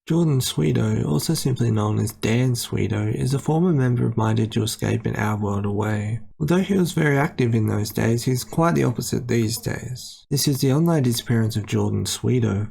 Jordan Sweeto, also simply known as Dan Sweeto, is a former member of My Digital Escape and Our World Away. Although he was very active in those days, he's quite the opposite these days. This is the online disappearance of Jordan Sweeto.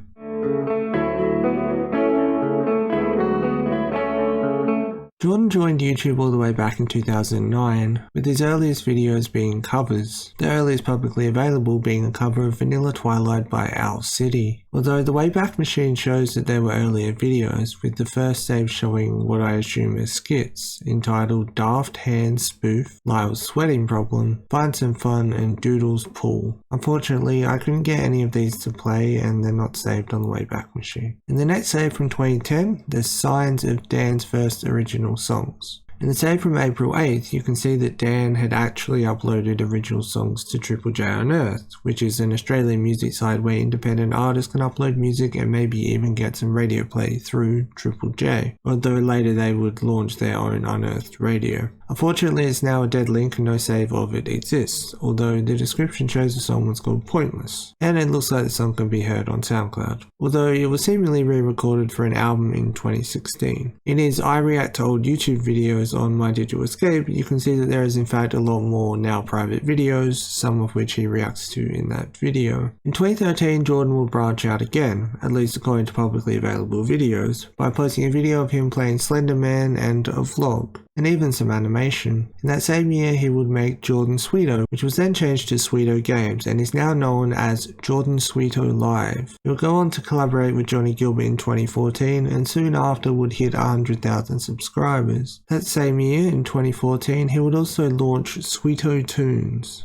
Jordan joined YouTube all the way back in 2009, with his earliest videos being covers, the earliest publicly available being a cover of Vanilla Twilight by Owl City. Although the Wayback Machine shows that there were earlier videos, with the first save showing what I assume are skits, entitled Daft Hand Spoof, Lyle's Sweating Problem, Find Some Fun, and Doodle's Pool. Unfortunately, I couldn't get any of these to play and they're not saved on the Wayback Machine. In the next save from 2010, there's signs of Dan's first original songs. In the save from April 8th, you can see that Dan had actually uploaded original songs to Triple J Unearthed, which is an Australian music site where independent artists can upload music and maybe even get some radio play through Triple J, although later they would launch their own Unearthed radio. Unfortunately, it's now a dead link and no save of it exists, although the description shows the song was called Pointless, and it looks like the song can be heard on SoundCloud, although it was seemingly re-recorded for an album in 2016. In his I React to Old YouTube videos on My Digital Escape, you can see that there is in fact a lot more now private videos, some of which he reacts to in that video. In 2013, Jordan will branch out again, at least according to publicly available videos, by posting a video of him playing Slender Man and a vlog, and even some animation. In that same year, he would make Jordan Sweeto, which was then changed to Sweeto Games and is now known as Jordan Sweeto Live. He would go on to collaborate with Johnny Gilbert in 2014 and soon after would hit 100,000 subscribers. That same year, in 2014, he would also launch Sweeto Tunes.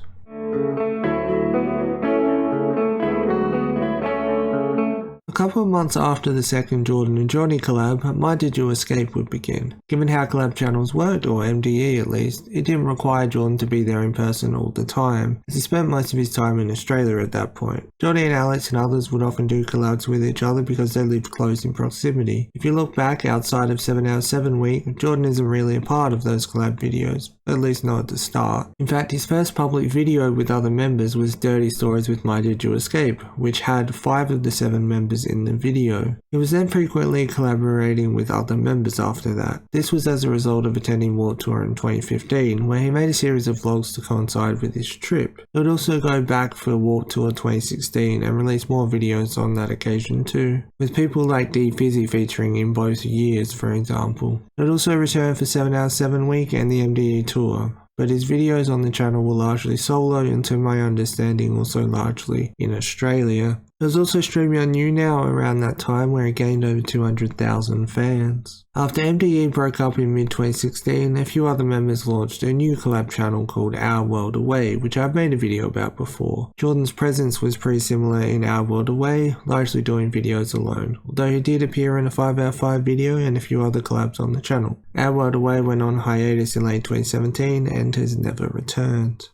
A couple of months after the second Jordan and Johnny collab, My Digital Escape would begin. Given how collab channels worked, or MDE at least, it didn't require Jordan to be there in person all the time, as he spent most of his time in Australia at that point. Johnny and Alex and others would often do collabs with each other because they lived close in proximity. If you look back outside of 7 Hours 7 Week, Jordan isn't really a part of those collab videos, at least not at the start. In fact, his first public video with other members was Dirty Stories with My Digital Escape, which had 5 of the 7 members in the video. He was then frequently collaborating with other members after that. This was as a result of attending Warped Tour in 2015, where he made a series of vlogs to coincide with his trip. He would also go back for Warped Tour 2016 and release more videos on that occasion too, with people like D Fizzy featuring in both years, for example. He would also return for 7 Hours 7 Week and the MDE tour, but his videos on the channel were largely solo and to my understanding also largely in Australia. He was also streaming on YouNow around that time where he gained over 200,000 fans. After MDE broke up in mid-2016, a few other members launched a new collab channel called Our World Away, which I've made a video about before. Jordan's presence was pretty similar in Our World Away, largely doing videos alone, although he did appear in a 5out5 video and a few other collabs on the channel. Our World Away went on hiatus in late 2017 and has never returned.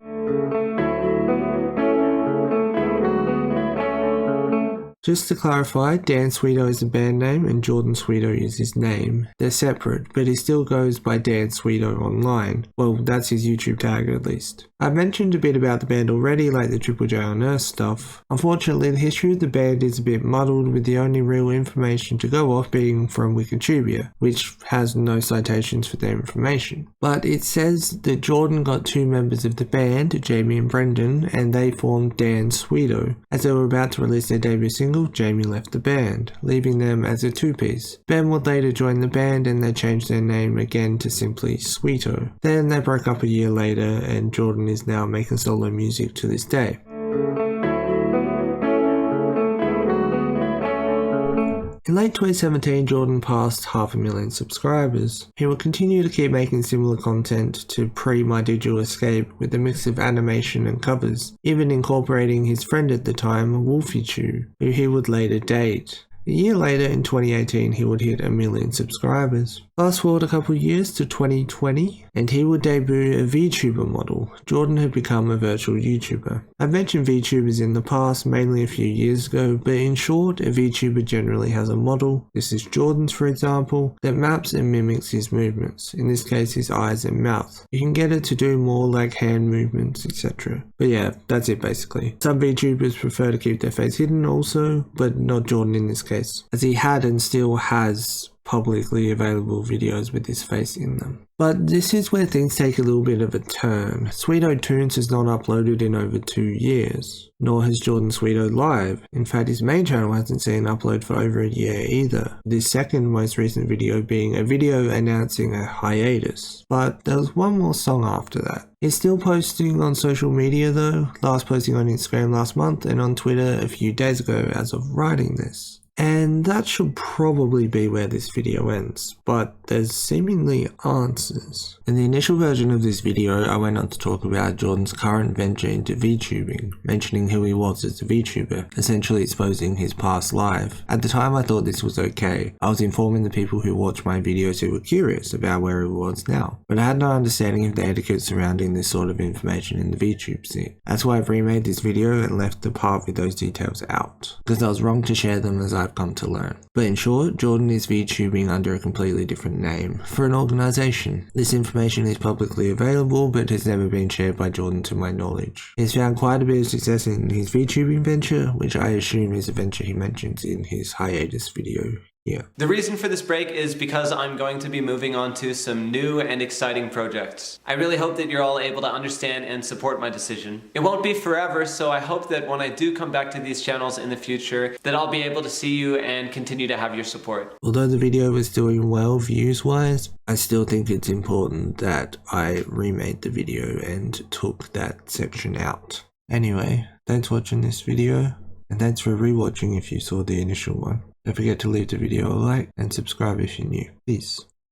Just to clarify, Dan Sweeto is the band name and Jordan Sweeto is his name. They're separate, but he still goes by Dan Sweeto online. Well, that's his YouTube tag at least. I've mentioned a bit about the band already, like the Triple J Unearthed stuff. Unfortunately, the history of the band is a bit muddled, with the only real information to go off being from Wikipedia, which has no citations for their information. But it says that Jordan got 2 members of the band, Jamie and Brendan, and they formed Dan Sweeto. As they were about to release their debut single, Jamie left the band, leaving them as a 2-piece. Ben would later join the band and they changed their name again to simply Sweeto. Then they broke up a year later and Jordan is now making solo music to this day. In late 2017, Jordan passed 500,000 subscribers. He will continue to keep making similar content to pre-My Digital Escape with a mix of animation and covers, even incorporating his friend at the time, Wolfie Chew, who he would later date. A year later, in 2018, he would hit 1 million subscribers. Fast forward a couple years to 2020, and he would debut a VTuber model. Jordan had become a virtual YouTuber. I've mentioned VTubers in the past, mainly a few years ago, but in short, a VTuber generally has a model, this is Jordan's for example, that maps and mimics his movements, in this case his eyes and mouth. You can get it to do more like hand movements, etc. But yeah, that's it basically. Some VTubers prefer to keep their face hidden also, but not Jordan in this case. face, as he had and still has publicly available videos with his face in them. But this is where things take a little bit of a turn. Sweeto Tunes has not uploaded in over 2 years, nor has Jordan Sweeto Live. In fact, his main channel hasn't seen an upload for over a year either, with his second most recent video being a video announcing a hiatus. But there was one more song after that. He's still posting on social media though, last posting on Instagram last month and on Twitter a few days ago as of writing this. And that should probably be where this video ends, but there's seemingly answers. In the initial version of this video, I went on to talk about Jordan's current venture into VTubing, mentioning who he was as a VTuber, essentially exposing his past life. At the time I thought this was okay. I was informing the people who watched my videos who were curious about where he was now, but I had no understanding of the etiquette surrounding this sort of information in the VTube scene. That's why I've remade this video and left the part with those details out, because I was wrong to share them as I've come to learn. But in short, Jordan is VTubing under a completely different name for an organisation. This information is publicly available but has never been shared by Jordan to my knowledge. He's found quite a bit of success in his VTubing venture, which I assume is a venture he mentions in his hiatus video. Yeah. The reason for this break is because I'm going to be moving on to some new and exciting projects. I really hope that you're all able to understand and support my decision. It won't be forever, so I hope that when I do come back to these channels in the future, that I'll be able to see you and continue to have your support. Although the video was doing well views-wise, I still think it's important that I remade the video and took that section out. Anyway, thanks for watching this video, and thanks for rewatching if you saw the initial one. Don't forget to leave the video a like and subscribe if you're new. Peace.